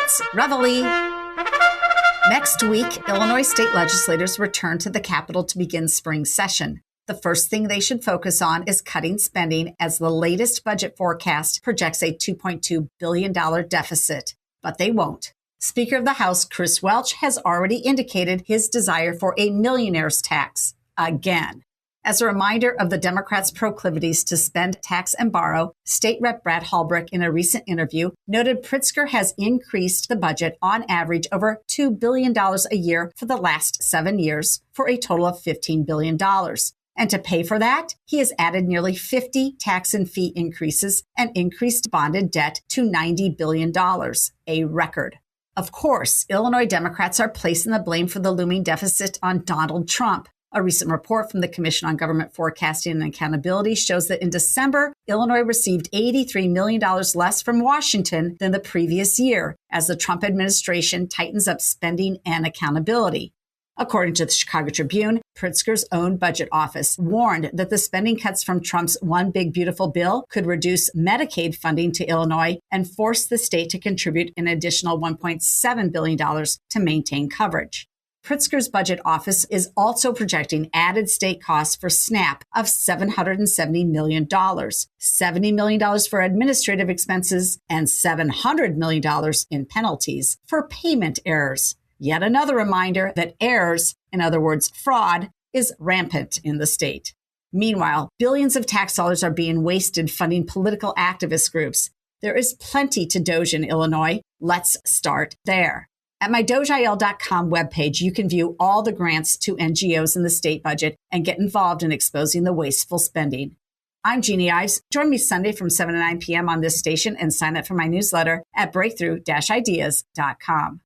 It's Reveille. Next week, Illinois state legislators return to the Capitol to begin spring session. The first thing they should focus on is cutting spending, as the latest budget forecast projects a $2.2 billion deficit. But they won't. Speaker of the House Chris Welch has already indicated his desire for a millionaire's tax again. As a reminder of the Democrats' proclivities to spend, tax, and borrow, State Rep Brad Hallbrick in a recent interview noted Pritzker has increased the budget on average over $2 billion a year for the last 7 years for a total of $15 billion. And to pay for that, he has added nearly 50 tax and fee increases and increased bonded debt to $90 billion, a record. Of course, Illinois Democrats are placing the blame for the looming deficit on Donald Trump. A recent report from the Commission on Government Forecasting and Accountability shows that in December, Illinois received $83 million less from Washington than the previous year, as the Trump administration tightens up spending and accountability. According to the Chicago Tribune, Pritzker's own budget office warned that the spending cuts from Trump's One Big Beautiful Bill could reduce Medicaid funding to Illinois and force the state to contribute an additional $1.7 billion to maintain coverage. Pritzker's budget office is also projecting added state costs for SNAP of $770 million, $70 million for administrative expenses, and $700 million in penalties for payment errors. Yet another reminder that errors, in other words, fraud, is rampant in the state. Meanwhile, billions of tax dollars are being wasted funding political activist groups. There is plenty to Doge in Illinois. Let's start there. At my DogeIL.com webpage, you can view all the grants to NGOs in the state budget and get involved in exposing the wasteful spending. I'm Jeanne Ives. Join me Sunday from 7 to 9 p.m. on this station and sign up for my newsletter at breakthrough-ideas.com.